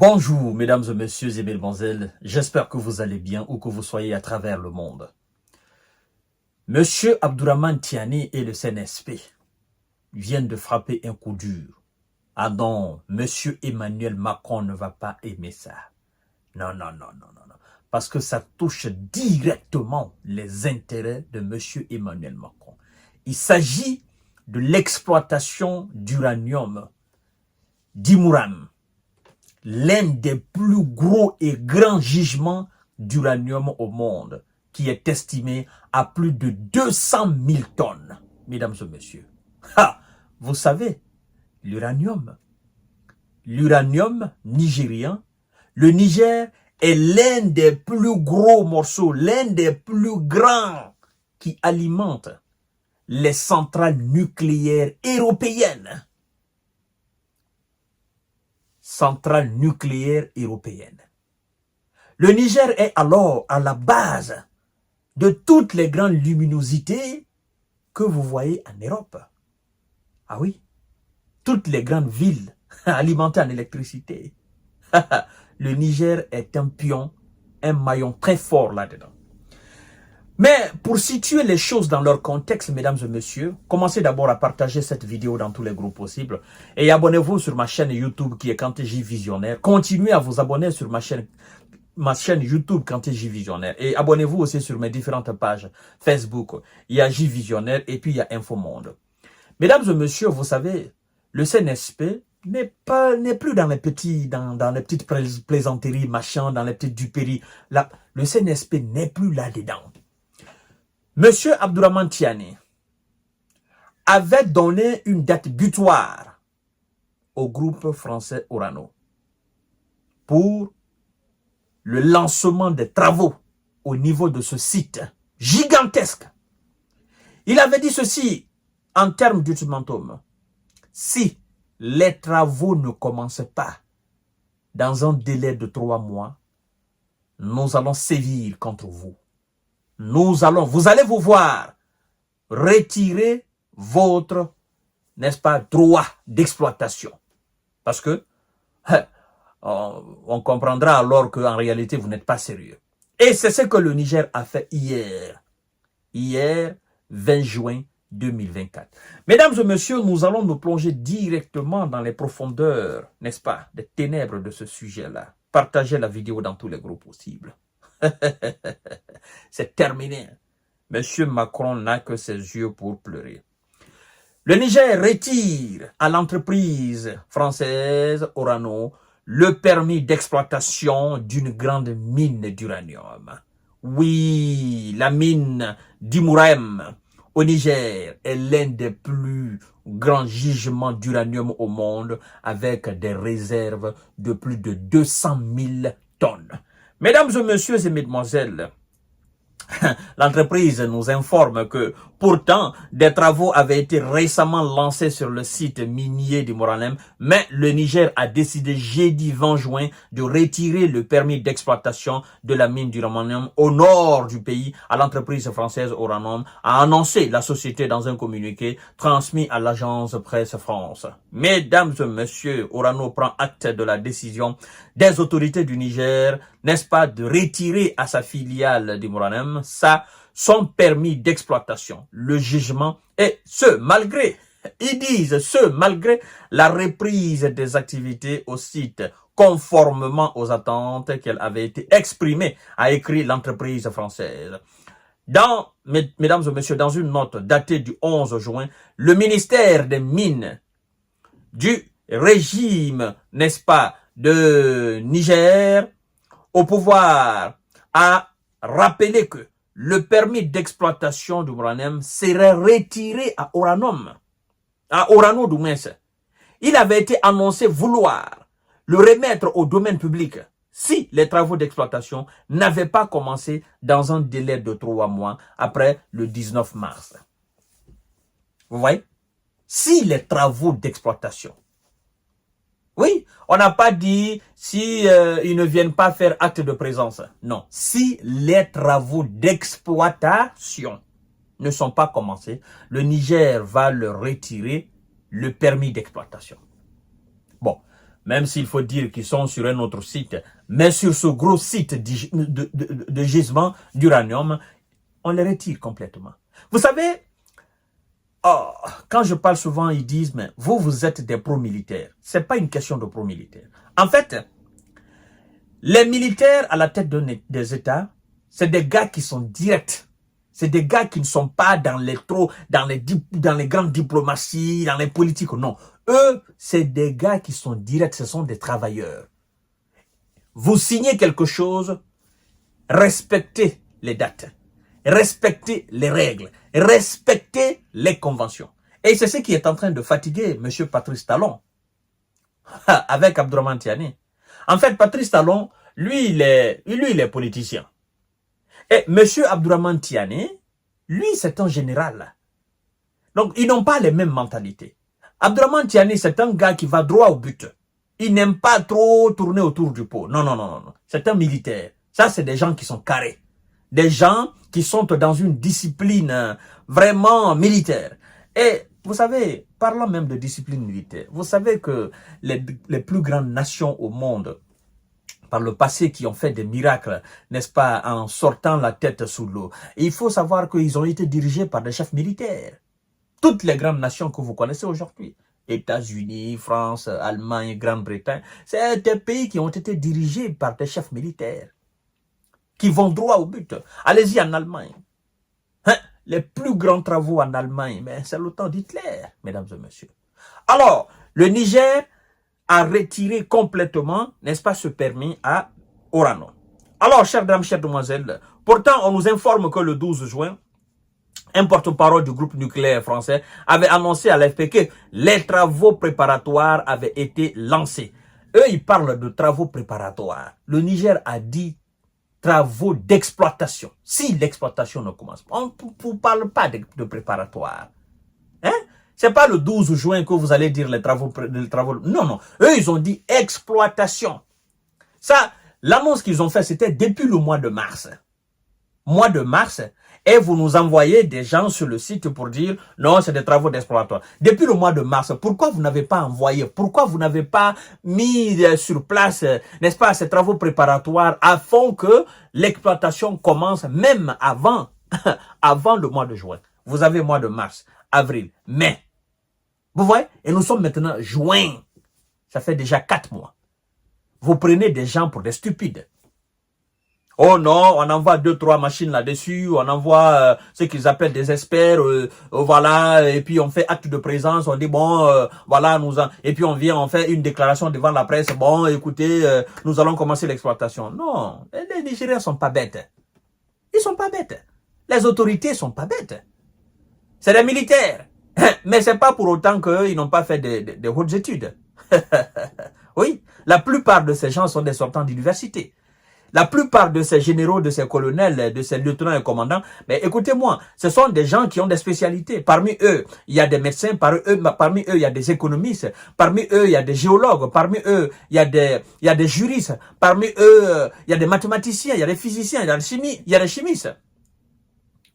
Bonjour, mesdames et messieurs et mesdemoiselles. J'espère que vous allez bien où que vous soyez à travers le monde. Monsieur Abdourahmane Tiani et le CNSP viennent de frapper un coup dur. Ah non, monsieur Emmanuel Macron ne va pas aimer ça. Non. Parce que ça touche directement les intérêts de monsieur Emmanuel Macron. Il s'agit de l'exploitation d'uranium d'Imouram, l'un des plus gros et grands gisements d'uranium au monde, qui est estimé à plus de 200 000 tonnes, mesdames et messieurs. Vous savez, l'uranium nigérien, le Niger est l'un des plus gros morceaux, l'un des plus grands qui alimente les centrales nucléaires européennes. Centrale nucléaire européenne. Le Niger est alors à la base de toutes les grandes luminosités que vous voyez en Europe. Ah oui, toutes les grandes villes alimentées en électricité. Le Niger est un pion, un maillon très fort là-dedans. Mais pour situer les choses dans leur contexte, mesdames et messieurs, commencez d'abord à partager cette vidéo dans tous les groupes possibles et abonnez-vous sur ma chaîne YouTube qui est Kanté J Visionnaire. Continuez à vous abonner sur ma chaîne YouTube Kanté J Visionnaire et abonnez-vous aussi sur mes différentes pages Facebook. Il y a J Visionnaire et puis il y a Infomonde. Mesdames et messieurs, vous savez, le CNSP n'est plus dans les petites plaisanteries, machin, dans les petites duperies. Là, le CNSP n'est plus là-dedans. Monsieur Abdourahmane Tiani avait donné une date butoir au groupe français Orano pour le lancement des travaux au niveau de ce site gigantesque. Il avait dit ceci en termes d'ultimatum. Si les travaux ne commencent pas dans un délai de 3 mois, nous allons sévir contre vous. Vous allez vous voir retirer votre, n'est-ce pas, droit d'exploitation. Parce que on comprendra alors qu'en réalité, vous n'êtes pas sérieux. Et c'est ce que le Niger a fait hier. Hier, 20 juin 2024. Mesdames et messieurs, nous allons nous plonger directement dans les profondeurs, n'est-ce pas, des ténèbres de ce sujet-là. Partagez la vidéo dans tous les groupes possibles. C'est terminé. Monsieur Macron n'a que ses yeux pour pleurer. Le Niger retire à l'entreprise française Orano le permis d'exploitation d'une grande mine d'uranium. Oui, la mine d'Imouram au Niger est l'un des plus grands gisements d'uranium au monde avec des réserves de plus de 200 000 tonnes. Mesdames et messieurs et mesdemoiselles, l'entreprise nous informe que pourtant des travaux avaient été récemment lancés sur le site minier d'Imouram, mais le Niger a décidé jeudi 20 juin de retirer le permis d'exploitation de la mine d'uranium au nord du pays à l'entreprise française Orano, a annoncé la société dans un communiqué transmis à l'agence Presse France. Mesdames et messieurs, Orano prend acte de la décision des autorités du Niger, n'est-ce pas, de retirer à sa filiale d'Imouram son permis d'exploitation. Le jugement est malgré la reprise des activités au site conformément aux attentes qu'elle avait été exprimée, a écrit l'entreprise française. Mesdames et messieurs, dans une note datée du 11 juin, le ministère des Mines du régime, n'est-ce pas, de Niger au pouvoir a rappelé que le permis d'exploitation d'uranium serait retiré à Orano du moins. Il avait été annoncé vouloir le remettre au domaine public si les travaux d'exploitation n'avaient pas commencé dans un délai de 3 mois après le 19 mars. Vous voyez? Si les travaux d'exploitation, oui, on n'a pas dit si ils ne viennent pas faire acte de présence. Non, si les travaux d'exploitation ne sont pas commencés, le Niger va leur retirer le permis d'exploitation. Bon, même s'il faut dire qu'ils sont sur un autre site, mais sur ce gros site de gisement d'uranium, on les retire complètement. Vous savez, oh, quand je parle souvent, ils disent, mais vous êtes des pro-militaires. C'est pas une question de pro-militaires. En fait, les militaires à la tête des États, c'est des gars qui sont directs. C'est des gars qui ne sont pas dans les grandes diplomaties, dans les politiques. Non. Eux, c'est des gars qui sont directs. Ce sont des travailleurs. Vous signez quelque chose, respectez les dates. Respectez les règles. Respectez les conventions. Et c'est ce qui est en train de fatiguer M. Patrice Talon avec Abdourahmane Tiani. En fait, Patrice Talon, lui, il est politicien. Et M. Abdourahmane Tiani, lui, c'est un général. Donc, ils n'ont pas les mêmes mentalités. Abdourahmane Tiani, c'est un gars qui va droit au but. Il n'aime pas trop tourner autour du pot. Non, non, non, non. C'est un militaire. Ça, c'est des gens qui sont carrés. Des gens qui sont dans une discipline vraiment militaire. Et vous savez, parlant même de discipline militaire, vous savez que les plus grandes nations au monde, par le passé, qui ont fait des miracles, n'est-ce pas, en sortant la tête sous l'eau. Il faut savoir qu'ils ont été dirigés par des chefs militaires. Toutes les grandes nations que vous connaissez aujourd'hui, États-Unis, France, Allemagne, Grande-Bretagne, c'est des pays qui ont été dirigés par des chefs militaires, qui vont droit au but. Allez-y en Allemagne. Hein? Les plus grands travaux en Allemagne, mais c'est le temps d'Hitler, mesdames et messieurs. Alors, le Niger a retiré complètement, n'est-ce pas, ce permis à Orano. Alors, chères dames, chères demoiselles, pourtant, on nous informe que le 12 juin, un porte-parole du groupe nucléaire français avait annoncé à l'AFP que les travaux préparatoires avaient été lancés. Eux, ils parlent de travaux préparatoires. Le Niger a dit travaux d'exploitation. Si l'exploitation ne commence pas, on ne parle pas de préparatoire. Hein? C'est pas le 12 juin que vous allez dire les travaux. Non, non. Eux, ils ont dit exploitation. Ça, l'annonce qu'ils ont fait, c'était depuis le mois de mars. Mois de mars. Et vous nous envoyez des gens sur le site pour dire non, c'est des travaux d'exploitation. Depuis le mois de mars, pourquoi vous n'avez pas envoyé, pourquoi vous n'avez pas mis sur place, n'est-ce pas, ces travaux préparatoires afin que l'exploitation commence même avant, avant le mois de juin. Vous avez mois de mars, avril, mai. Vous voyez? Et nous sommes maintenant juin. Ça fait déjà 4 mois. Vous prenez des gens pour des stupides. Oh non, on envoie 2-3 machines là-dessus, on envoie ce qu'ils appellent des experts, voilà, et puis on fait acte de présence, on dit bon, voilà, et puis on vient, on fait une déclaration devant la presse, bon, écoutez, nous allons commencer l'exploitation. Non, les Nigériens sont pas bêtes. Ils sont pas bêtes. Les autorités sont pas bêtes. C'est des militaires. Mais c'est pas pour autant qu'eux, ils n'ont pas fait de hautes études. Oui, la plupart de ces gens sont des sortants d'université. La plupart de ces généraux, de ces colonels, de ces lieutenants et commandants, mais écoutez-moi, ce sont des gens qui ont des spécialités. Parmi eux, il y a des médecins, parmi eux, il y a des économistes, parmi eux, il y a des géologues, parmi eux, il y a des juristes, parmi eux, il y a des mathématiciens, il y a des physiciens, il y a des chimistes.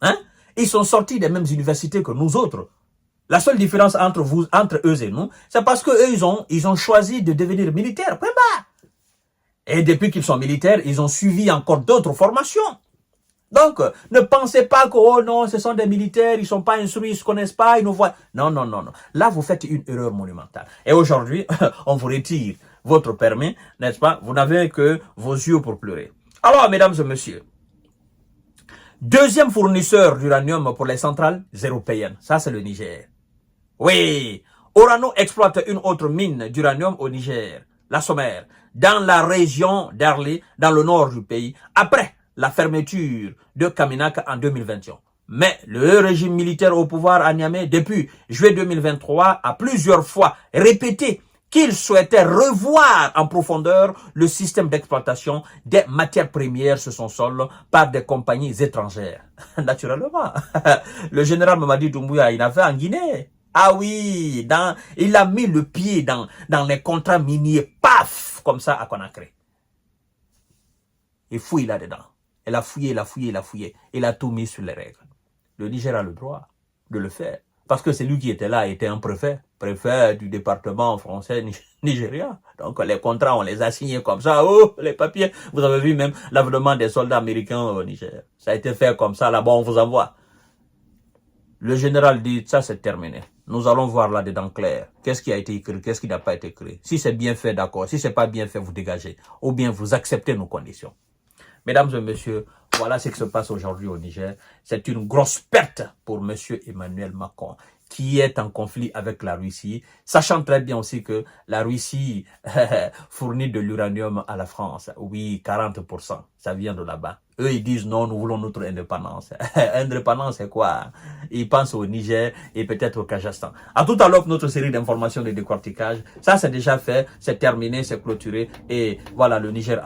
Hein? Ils sont sortis des mêmes universités que nous autres. La seule différence entre eux et nous, c'est parce que eux, ils ont choisi de devenir militaires. Point barre. Et depuis qu'ils sont militaires, ils ont suivi encore d'autres formations. Donc, ne pensez pas que, oh non, ce sont des militaires, ils ne sont pas instruits, ils ne se connaissent pas, ils nous voient. Non, non, non, non. Là, vous faites une erreur monumentale. Et aujourd'hui, on vous retire votre permis, n'est-ce pas? Vous n'avez que vos yeux pour pleurer. Alors, mesdames et messieurs, deuxième fournisseur d'uranium pour les centrales européennes, ça c'est le Niger. Oui, Orano exploite une autre mine d'uranium au Niger, la Sommaire, dans la région d'Arli, dans le nord du pays, après la fermeture de Kaminaka en 2021. Mais le régime militaire au pouvoir à Niamey, depuis juillet 2023, a plusieurs fois répété qu'il souhaitait revoir en profondeur le système d'exploitation des matières premières sur son sol par des compagnies étrangères. Naturellement, le général Mamadi Doumbouya, il a fait en Guinée. Ah oui, il a mis le pied dans les contrats miniers, paf, comme ça à Conakry. Il fouille là-dedans. Il a fouillé, il a fouillé, il a fouillé. Il a tout mis sur les règles. Le Niger a le droit de le faire. Parce que celui qui était là était un préfet. préfet du département français Nigeria. Donc les contrats, on les a signés comme ça. Oh, les papiers. Vous avez vu même l'avènement des soldats américains au Niger. Ça a été fait comme ça, là-bas, on vous envoie. Le général dit, ça c'est terminé. Nous allons voir là-dedans clair. Qu'est-ce qui a été écrit, qu'est-ce qui n'a pas été écrit. Si c'est bien fait, d'accord. Si c'est pas bien fait, vous dégagez. Ou bien vous acceptez nos conditions. Mesdames et messieurs, voilà ce qui se passe aujourd'hui au Niger. C'est une grosse perte pour monsieur Emmanuel Macron, qui est en conflit avec la Russie, sachant très bien aussi que la Russie fournit de l'uranium à la France. Oui, 40%, ça vient de là-bas. Eux, ils disent non, nous voulons notre indépendance. Indépendance, c'est quoi? Ils pensent au Niger et peut-être au Kazakhstan. À tout à l'heure, notre série d'informations de décortiquage. Ça, c'est déjà fait, c'est terminé, c'est clôturé. Et voilà, le Niger